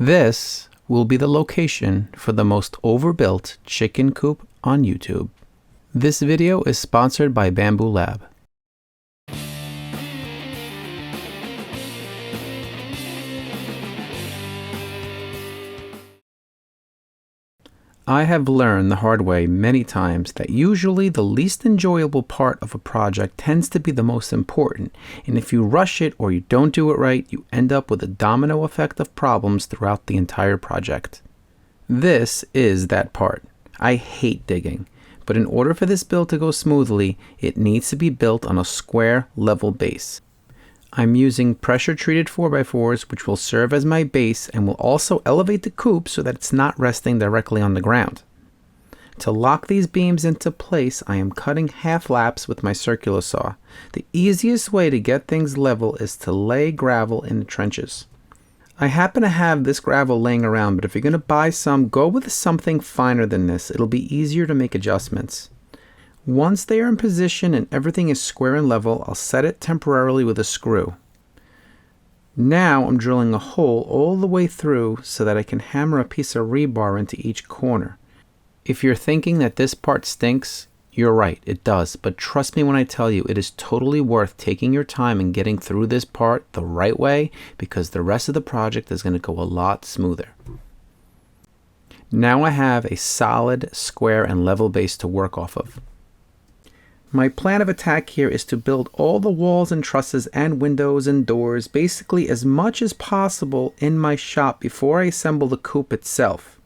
This will be the location for the most overbuilt chicken coop on YouTube. This video is sponsored by Bamboo Lab. I have learned the hard way many times that usually the least enjoyable part of a project tends to be the most important, and if you rush it or you don't do it right, you end up with a domino effect of problems throughout the entire project. This is that part. I hate digging, but in order for this build to go smoothly, it needs to be built on a square, level base. I'm using pressure-treated 4x4s, which will serve as my base and will also elevate the coop so that it's not resting directly on the ground. To lock these beams into place, I am cutting half laps with my circular saw. The easiest way to get things level is to lay gravel in the trenches. I happen to have this gravel laying around, but if you're going to buy some, go with something finer than this. It'll be easier to make adjustments. Once they are in position and everything is square and level, I'll set it temporarily with a screw. Now I'm drilling a hole all the way through so that I can hammer a piece of rebar into each corner. If you're thinking that this part stinks, you're right, it does, but trust me when I tell you, it is totally worth taking your time and getting through this part the right way, because the rest of the project is going to go a lot smoother. Now I have a solid, square, and level base to work off of. My plan of attack here is to build all the walls and trusses and windows and doors, basically as much as possible in my shop before I assemble the coop itself.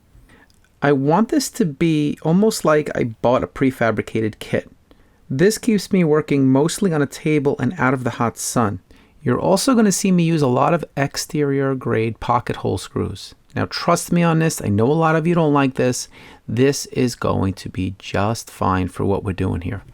I want this to be almost like I bought a prefabricated kit. This keeps me working mostly on a table and out of the hot sun. You're also going to see me use a lot of exterior grade pocket hole screws. Now trust me on this, I know a lot of you don't like this. This is going to be just fine for what we're doing here.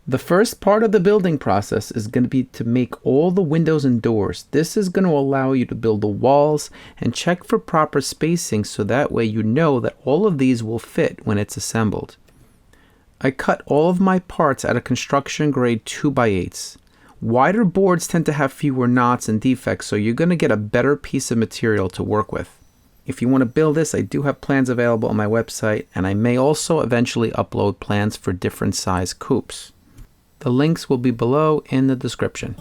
The first part of the building process is going to be to make all the windows and doors. This is going to allow you to build the walls and check for proper spacing so that way you know that all of these will fit when it's assembled. I cut all of my parts at a construction grade 2x8s. Wider boards tend to have fewer knots and defects, so you're going to get a better piece of material to work with. If you want to build this, I do have plans available on my website, and I may also eventually upload plans for different size coops. The links will be below in the description.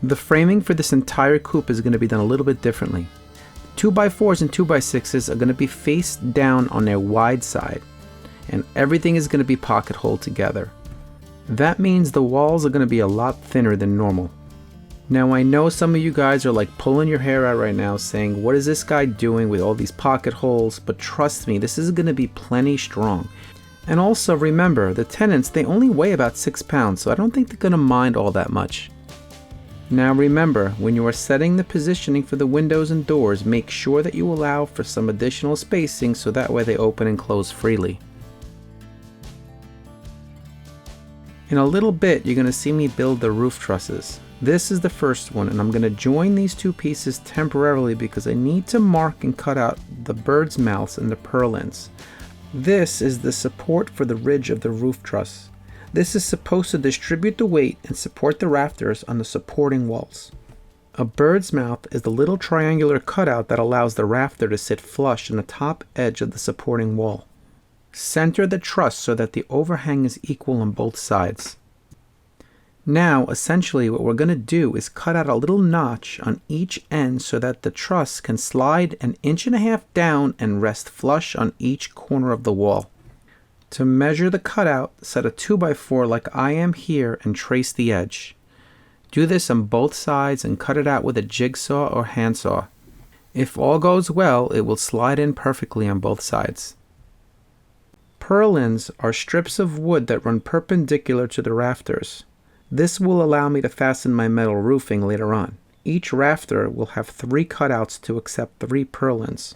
The framing for this entire coop is going to be done a little bit differently. 2x4s and 2x6s are going to be faced down on their wide side, and everything is going to be pocket hole together. That means the walls are going to be a lot thinner than normal. Now I know some of you guys are like pulling your hair out right now saying, what is this guy doing with all these pocket holes? But trust me, this is going to be plenty strong. And also remember, the tenants, they only weigh about 6 pounds, so I don't think they're going to mind all that much. Now remember, when you are setting the positioning for the windows and doors, make sure that you allow for some additional spacing so that way they open and close freely. In a little bit, you're going to see me build the roof trusses. This is the first one, and I'm going to join these two pieces temporarily because I need to mark and cut out the bird's mouths and the purlins. This is the support for the ridge of the roof truss. This is supposed to distribute the weight and support the rafters on the supporting walls. A bird's mouth is the little triangular cutout that allows the rafter to sit flush on the top edge of the supporting wall. Center the truss so that the overhang is equal on both sides. Now, essentially what we're going to do is cut out a little notch on each end so that the truss can slide 1.5 inches down and rest flush on each corner of the wall. To measure the cutout, set a 2x4 like I am here and trace the edge. Do this on both sides and cut it out with a jigsaw or handsaw. If all goes well, it will slide in perfectly on both sides. Purlins are strips of wood that run perpendicular to the rafters. This will allow me to fasten my metal roofing later on. Each rafter will have 3 cutouts to accept 3 purlins.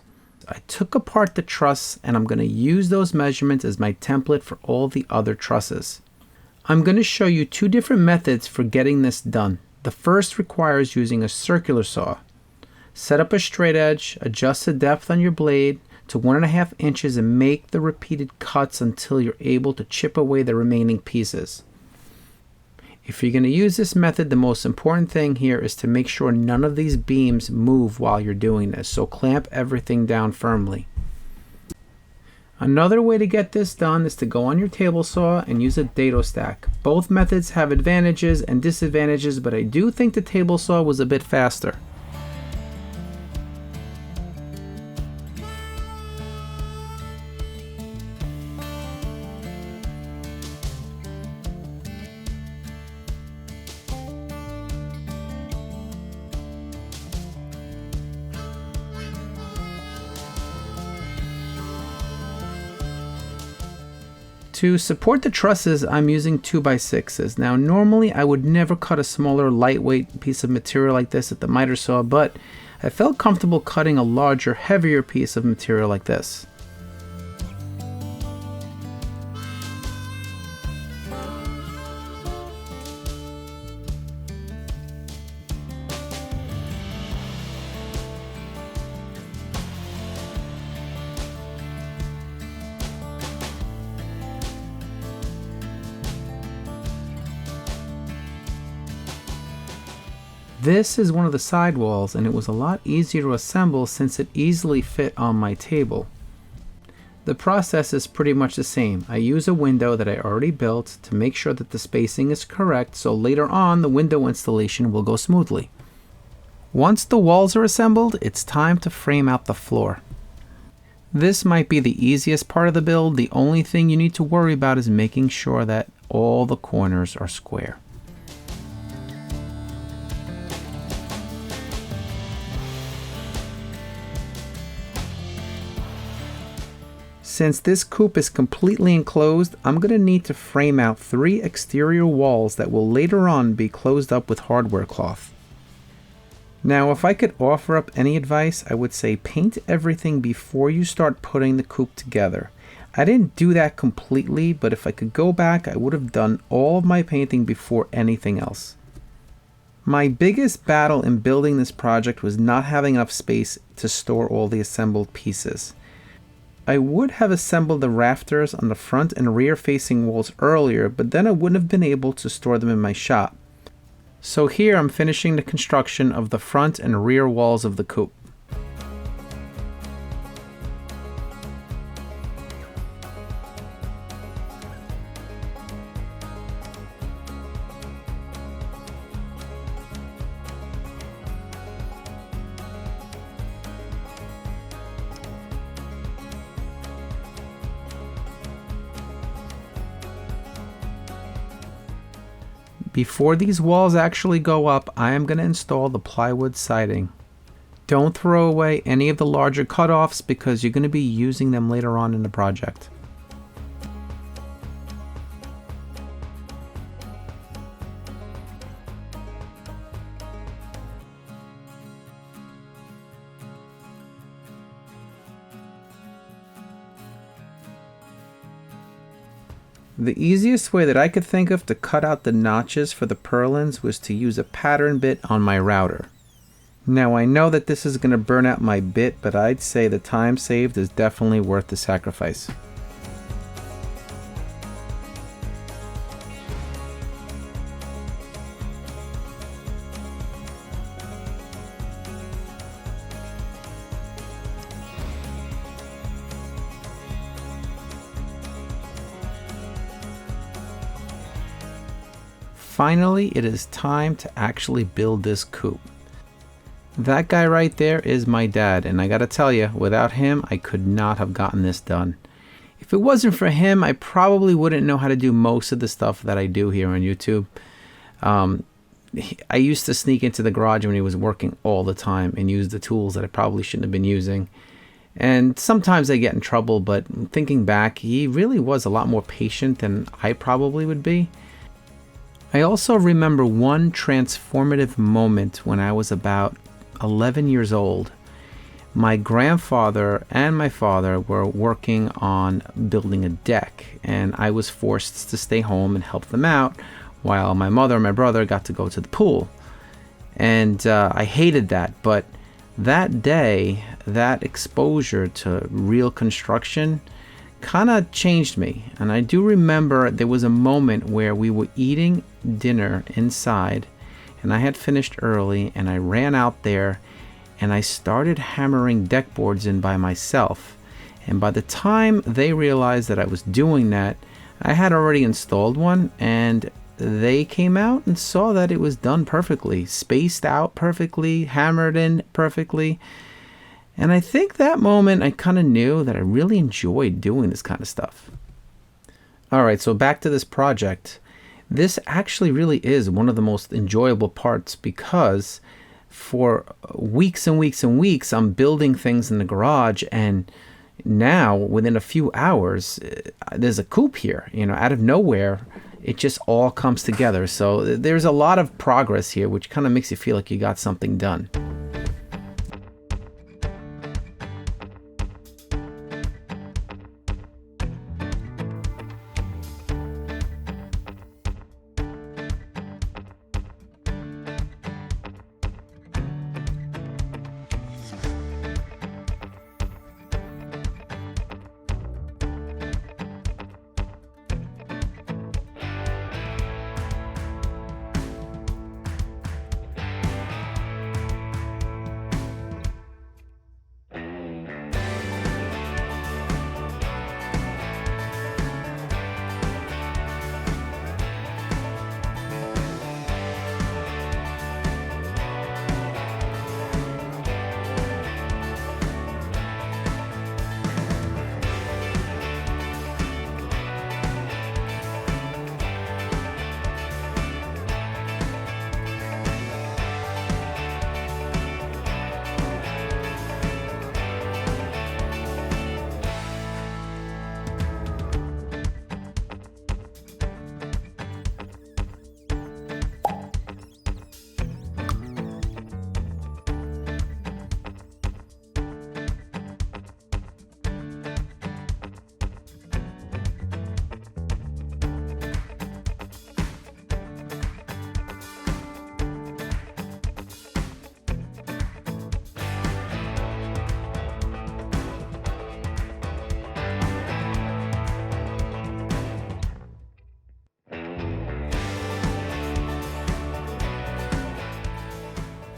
I took apart the truss and I'm going to use those measurements as my template for all the other trusses. I'm going to show you 2 different methods for getting this done. The first requires using a circular saw. Set up a straight edge, adjust the depth on your blade to 1.5 inches and make the repeated cuts until you're able to chip away the remaining pieces. If you're going to use this method, the most important thing here is to make sure none of these beams move while you're doing this, so clamp everything down firmly. Another way to get this done is to go on your table saw and use a dado stack. Both methods have advantages and disadvantages, but I do think the table saw was a bit faster. To support the trusses, I'm using 2x6s. Now normally I would never cut a smaller lightweight piece of material like this at the miter saw, but I felt comfortable cutting a larger, heavier piece of material like this. This is one of the side walls, and it was a lot easier to assemble since it easily fit on my table. The process is pretty much the same. I use a window that I already built to make sure that the spacing is correct, so later on the window installation will go smoothly. Once the walls are assembled, it's time to frame out the floor. This might be the easiest part of the build. The only thing you need to worry about is making sure that all the corners are square. Since this coop is completely enclosed, I'm going to need to frame out 3 exterior walls that will later on be closed up with hardware cloth. Now, if I could offer up any advice, I would say paint everything before you start putting the coop together. I didn't do that completely, but if I could go back, I would have done all of my painting before anything else. My biggest battle in building this project was not having enough space to store all the assembled pieces. I would have assembled the rafters on the front and rear facing walls earlier, but then I wouldn't have been able to store them in my shop. So here I'm finishing the construction of the front and rear walls of the coop. Before these walls actually go up, I am going to install the plywood siding. Don't throw away any of the larger cutoffs because you're going to be using them later on in the project. The easiest way that I could think of to cut out the notches for the purlins was to use a pattern bit on my router. Now I know that this is going to burn out my bit, but I'd say the time saved is definitely worth the sacrifice. Finally, it is time to actually build this coop. That guy right there is my dad, and I gotta tell you, without him, I could not have gotten this done. If it wasn't for him, I probably wouldn't know how to do most of the stuff that I do here on YouTube. I used to sneak into the garage when he was working all the time and use the tools that I probably shouldn't have been using. And sometimes I get in trouble, but thinking back, he really was a lot more patient than I probably would be. I also remember one transformative moment when I was about 11 years old. My grandfather and my father were working on building a deck, and I was forced to stay home and help them out while my mother and my brother got to go to the pool. And I hated that, but that day, that exposure to real construction kind of changed me. And I do remember there was a moment where we were eating dinner inside, and I had finished early, and I ran out there and I started hammering deck boards in by myself. And by the time they realized that I was doing that, I had already installed one, and they came out and saw that it was done perfectly, spaced out perfectly, hammered in perfectly. And I think that moment I kind of knew that I really enjoyed doing this kind of stuff. All right, so back to this project. This actually really is one of the most enjoyable parts, because for weeks and weeks and weeks, I'm building things in the garage, and now within a few hours, there's a coop here, out of nowhere. It just all comes together. So there's a lot of progress here, which kind of makes you feel like you got something done.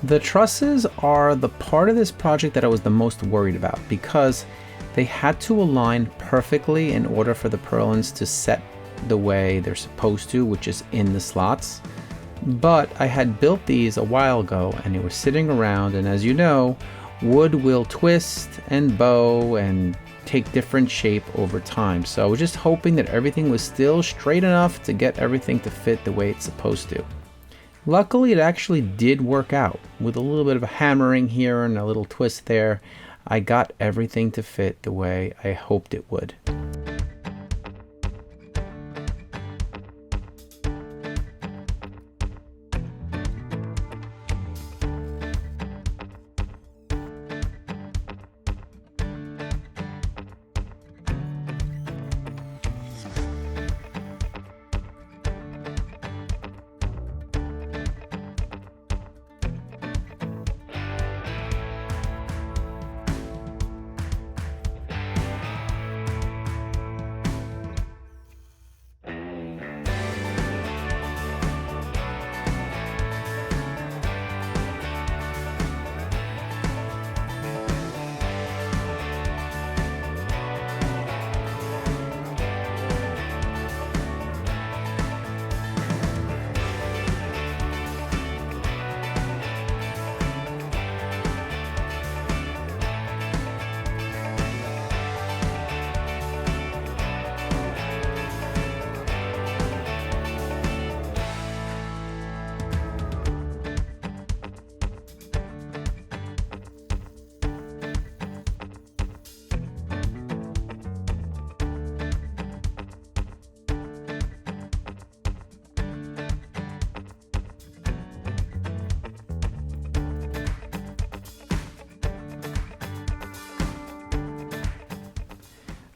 The trusses are the part of this project that I was the most worried about, because they had to align perfectly in order for the purlins to set the way they're supposed to, which is in the slots. But I had built these a while ago and they were sitting around, and as you know, wood will twist and bow and take different shape over time. So I was just hoping that everything was still straight enough to get everything to fit the way it's supposed to. Luckily, it actually did work out. With a little bit of a hammering here and a little twist there, I got everything to fit the way I hoped it would.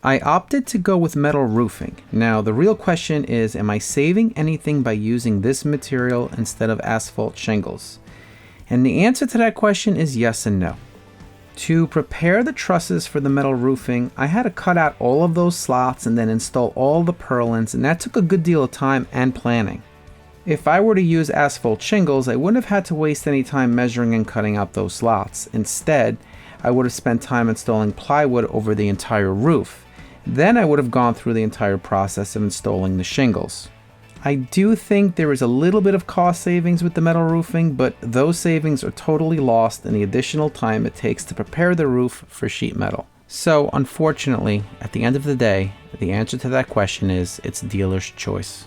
I opted to go with metal roofing. Now, the real question is, am I saving anything by using this material instead of asphalt shingles? And the answer to that question is yes and no. To prepare the trusses for the metal roofing, I had to cut out all of those slots and then install all the purlins, and that took a good deal of time and planning. If I were to use asphalt shingles, I wouldn't have had to waste any time measuring and cutting out those slots. Instead, I would have spent time installing plywood over the entire roof. Then I would have gone through the entire process of installing the shingles. I do think there is a little bit of cost savings with the metal roofing, but those savings are totally lost in the additional time it takes to prepare the roof for sheet metal. So unfortunately, at the end of the day, the answer to that question is it's dealer's choice.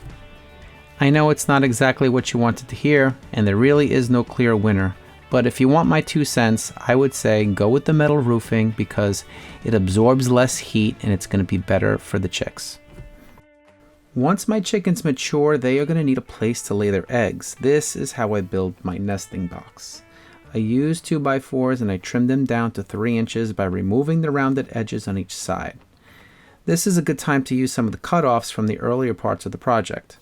I know it's not exactly what you wanted to hear, and there really is no clear winner, but if you want my 2 cents, I would say go with the metal roofing because it absorbs less heat and it's going to be better for the chicks. Once my chickens mature, they are going to need a place to lay their eggs. This is how I build my nesting box. I use 2x4s and I trim them down to 3 inches by removing the rounded edges on each side. This is a good time to use some of the cutoffs from the earlier parts of the project.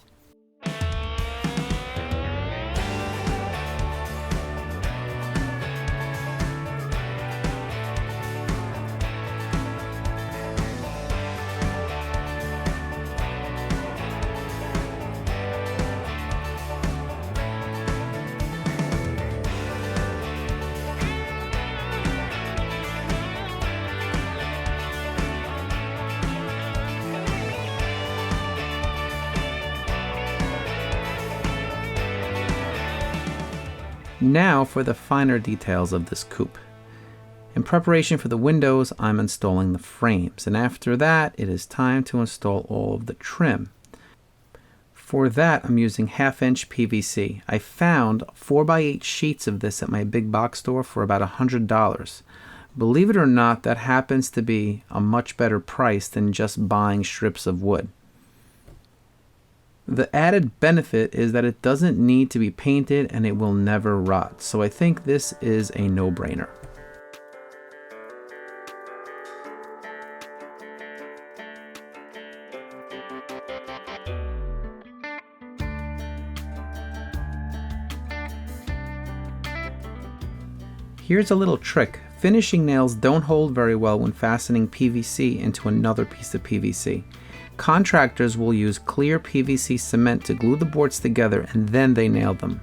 Now for the finer details of this coop. In preparation for the windows, I'm installing the frames, and after that, it is time to install all of the trim. For that, I'm using 1/2 inch PVC. I found 4x8 sheets of this at my big box store for about $100. Believe it or not, that happens to be a much better price than just buying strips of wood. The added benefit is that it doesn't need to be painted and it will never rot, so I think this is a no-brainer. Here's a little trick. Finishing nails don't hold very well when fastening PVC into another piece of PVC. Contractors will use clear PVC cement to glue the boards together and then they nail them.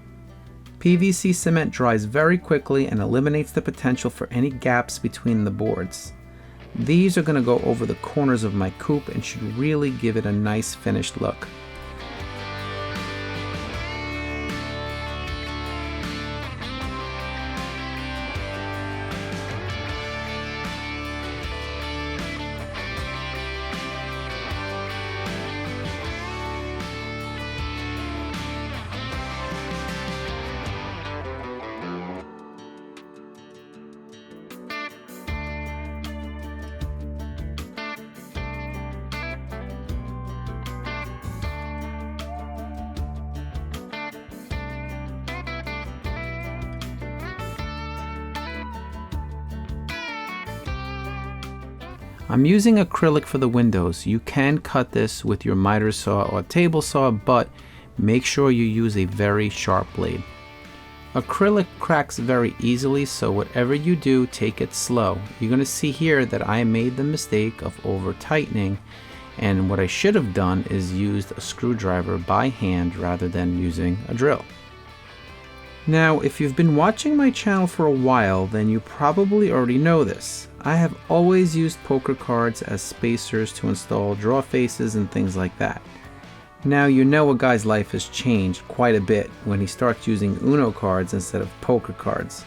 PVC cement dries very quickly and eliminates the potential for any gaps between the boards. These are going to go over the corners of my coop and should really give it a nice finished look. I'm using acrylic for the windows. You can cut this with your miter saw or table saw, but make sure you use a very sharp blade. Acrylic cracks very easily, so whatever you do, take it slow. You're going to see here that I made the mistake of over tightening, and what I should have done is used a screwdriver by hand rather than using a drill. Now, if you've been watching my channel for a while, then you probably already know this. I have always used poker cards as spacers to install draw faces and things like that. Now you know a guy's life has changed quite a bit when he starts using Uno cards instead of poker cards.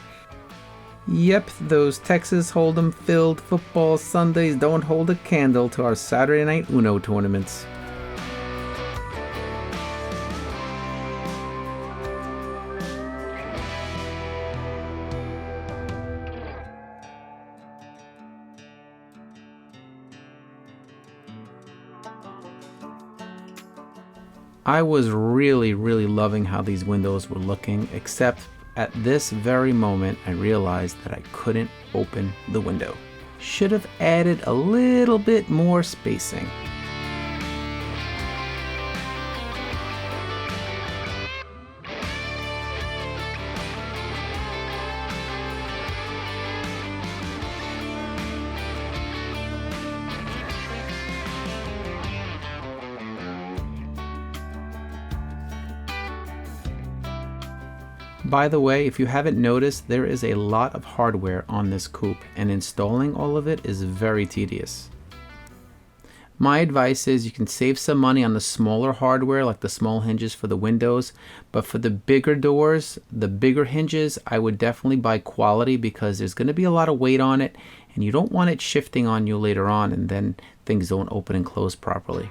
Yep, those Texas Hold'em filled football Sundays don't hold a candle to our Saturday night Uno tournaments. I was really loving how these windows were looking, except at this very moment I realized that I couldn't open the window. should have added a little bit more spacing. By the way, if you haven't noticed, there is a lot of hardware on this coop, and installing all of it is very tedious. My advice is you can save some money on the smaller hardware, like the small hinges for the windows, but for the bigger doors, the bigger hinges, I would definitely buy quality, because there's going to be a lot of weight on it, and you don't want it shifting on you later on and then things don't open and close properly.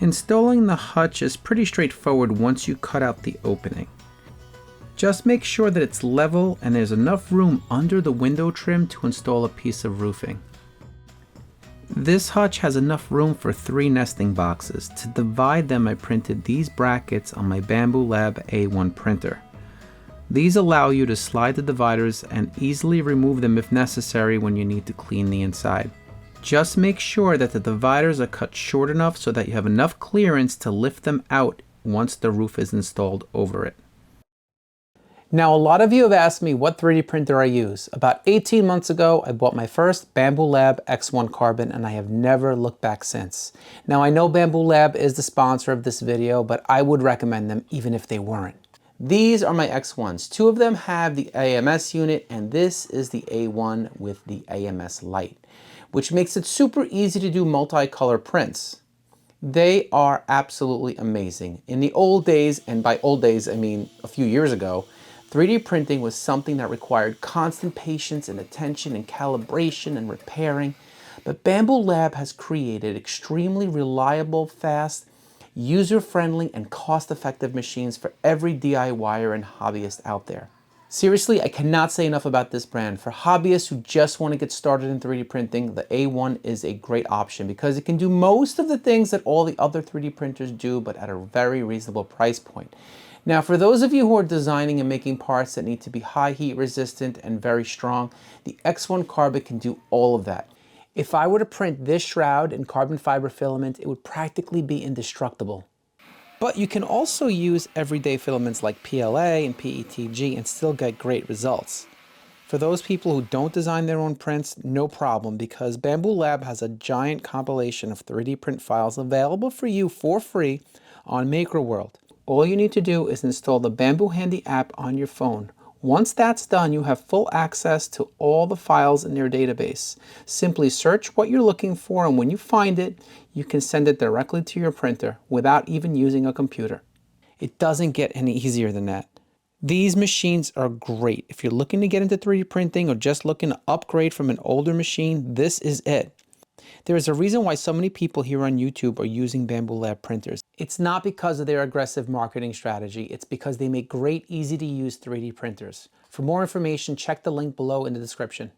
Installing the hutch is pretty straightforward once you cut out the opening. Just make sure that it's level and there's enough room under the window trim to install a piece of roofing. This hutch has enough room for 3 nesting boxes. To divide them, I printed these brackets on my Bamboo Lab A1 printer. These allow you to slide the dividers and easily remove them if necessary when you need to clean the inside. Just make sure that the dividers are cut short enough so that you have enough clearance to lift them out once the roof is installed over it. Now, a lot of you have asked me what 3D printer I use. About 18 months ago, I bought my first Bamboo Lab X1 Carbon, and I have never looked back since. Now, I know Bamboo Lab is the sponsor of this video, but I would recommend them even if they weren't. These are my X1s. 2 of them have the AMS unit, and this is the A1 with the AMS Lite, which makes it super easy to do multicolor prints. They are absolutely amazing. In the old days, and by old days I mean a few years ago, 3D printing was something that required constant patience and attention and calibration and repairing. But Bamboo Lab has created extremely reliable, fast, user-friendly, and cost-effective machines for every DIYer and hobbyist out there. Seriously, I cannot say enough about this brand. For hobbyists who just want to get started in 3D printing, the A1 is a great option because it can do most of the things that all the other 3D printers do, but at a very reasonable price point. Now, for those of you who are designing and making parts that need to be high heat resistant and very strong, the X1 Carbon can do all of that. If I were to print this shroud in carbon fiber filament, it would practically be indestructible. But you can also use everyday filaments like PLA and PETG and still get great results. For those people who don't design their own prints, no problem, because Bamboo Lab has a giant compilation of 3D print files available for you for free on MakerWorld. All you need to do is install the Bamboo Handy app on your phone. Once that's done, you have full access to all the files in their database. Simply search what you're looking for, and when you find it, you can send it directly to your printer without even using a computer. It doesn't get any easier than that. These machines are great. If you're looking to get into 3D printing or just looking to upgrade from an older machine, this is it. There is a reason why so many people here on YouTube are using Bamboo Lab printers. It's not because of their aggressive marketing strategy. It's because they make great, easy-to-use 3D printers. For more information, check the link below in the description.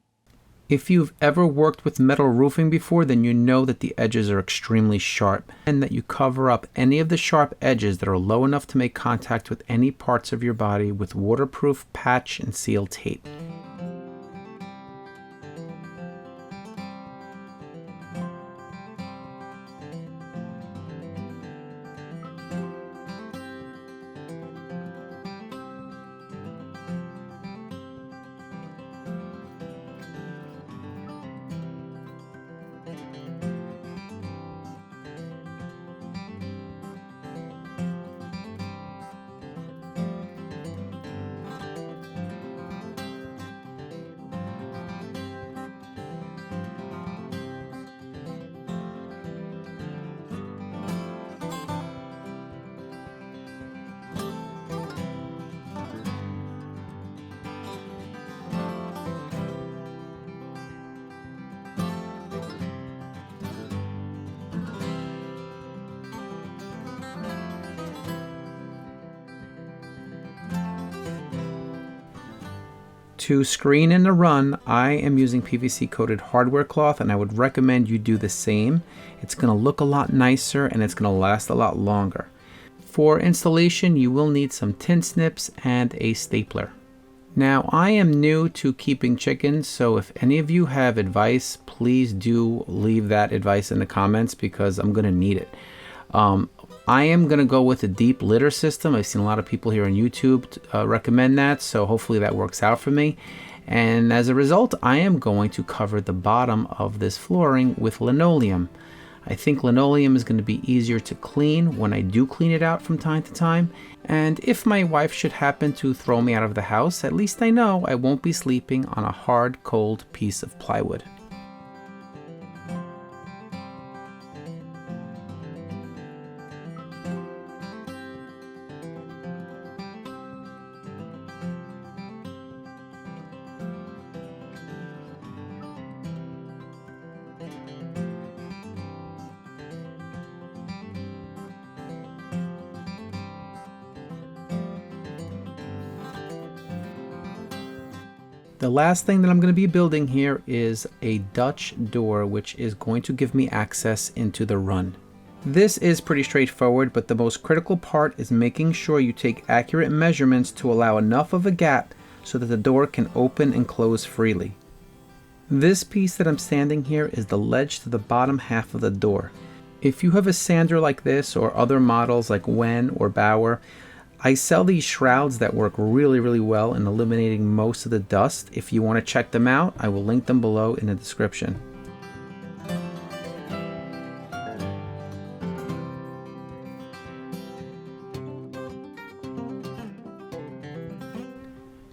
If you've ever worked with metal roofing before, then you know that the edges are extremely sharp and that you cover up any of the sharp edges that are low enough to make contact with any parts of your body with waterproof patch and seal tape. To screen in the run, I am using PVC coated hardware cloth, and I would recommend you do the same. It's going to look a lot nicer and it's going to last a lot longer. For installation, you will need some tin snips and a stapler. Now, I am new to keeping chickens, so if any of you have advice, please do leave that advice in the comments because I'm going to need it. I am going to go with a deep litter system. I've seen a lot of people here on YouTube recommend that, so hopefully that works out for me. And as a result, I am going to cover the bottom of this flooring with linoleum. I think linoleum is going to be easier to clean when I do clean it out from time to time. And if my wife should happen to throw me out of the house, at least I know I won't be sleeping on a hard, cold piece of plywood. The last thing that I'm going to be building here is a Dutch door, which is going to give me access into the run. This is pretty straightforward, but the most critical part is making sure you take accurate measurements to allow enough of a gap so that the door can open and close freely. This piece that I'm standing here is the ledge to the bottom half of the door. If you have a sander like this or other models like Wen or Bauer, I sell these shrouds that work really well in eliminating most of the dust. If you want to check them out, I will link them below in the description.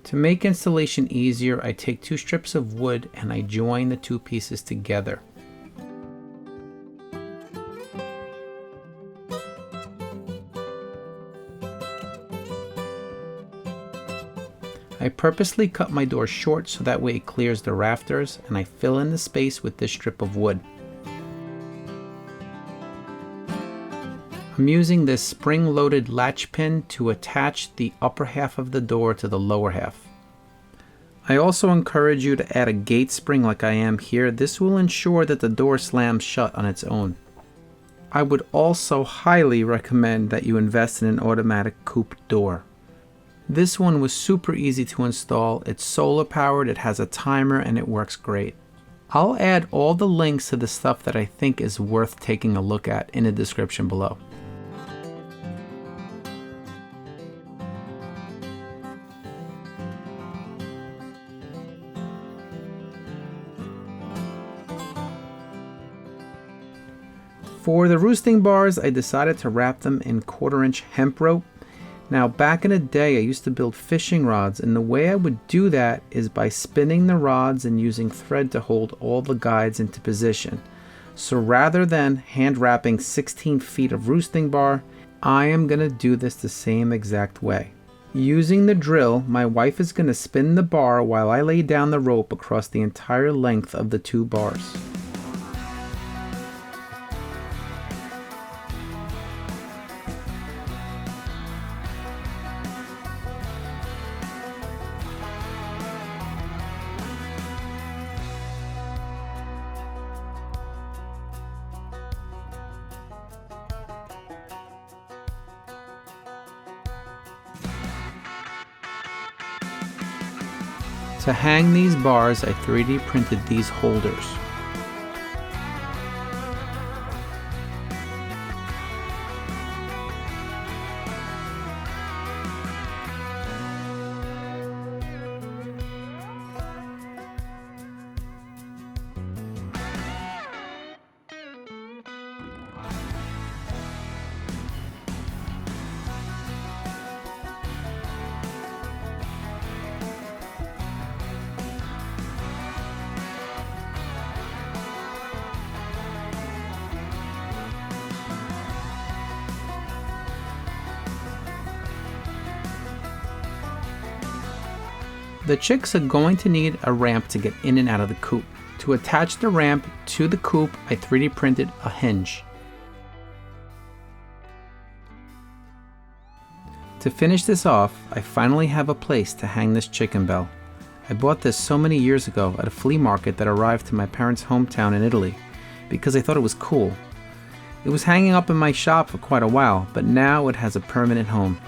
To make installation easier, I take 2 strips of wood and I join the 2 pieces together. I purposely cut my door short so that way it clears the rafters, and I fill in the space with this strip of wood. I'm using this spring-loaded latch pin to attach the upper half of the door to the lower half. I also encourage you to add a gate spring like I am here. This will ensure that the door slams shut on its own. I would also highly recommend that you invest in an automatic coop door. This one was super easy to install. It's solar powered, it has a timer, and it works great. I'll add all the links to the stuff that I think is worth taking a look at in the description below. For the roosting bars, I decided to wrap them in 1/4-inch hemp rope. Now, back in the day, I used to build fishing rods, and the way I would do that is by spinning the rods and using thread to hold all the guides into position. So rather than hand wrapping 16 feet of roosting bar, I am going to do this the same exact way. Using the drill, my wife is going to spin the bar while I lay down the rope across the entire length of the 2 bars. To hang these bars, I 3D printed these holders. The chicks are going to need a ramp to get in and out of the coop. To attach the ramp to the coop, I 3D printed a hinge. To finish this off, I finally have a place to hang this chicken bell. I bought this so many years ago at a flea market that arrived to my parents' hometown in Italy because I thought it was cool. It was hanging up in my shop for quite a while, but now it has a permanent home.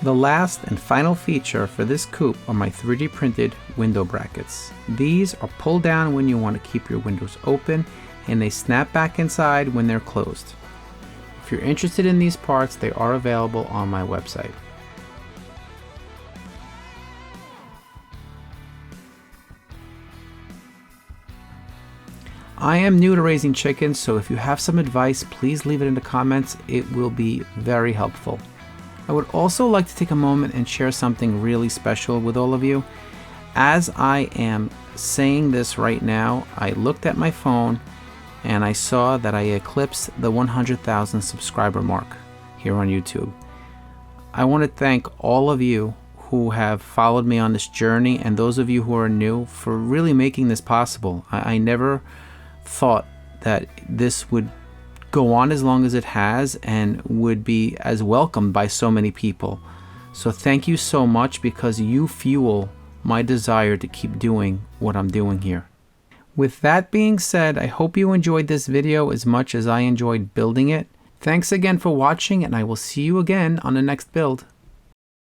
The last and final feature for this coop are my 3D printed window brackets. These are pulled down when you want to keep your windows open, and they snap back inside when they're closed. If you're interested in these parts, they are available on my website. I am new to raising chickens, so if you have some advice, please leave it in the comments. It will be very helpful. I would also like to take a moment and share something really special with all of you. As I am saying this right now, I looked at my phone and I saw that I eclipsed the 100,000 subscriber mark here on YouTube. I want to thank all of you who have followed me on this journey, and those of you who are new, for really making this possible. I never thought that this would go on as long as it has and would be as welcomed by so many people. So thank you so much, because you fuel my desire to keep doing what I'm doing here. With that being said, I hope you enjoyed this video as much as I enjoyed building it. Thanks again for watching, and I will see you again on the next build.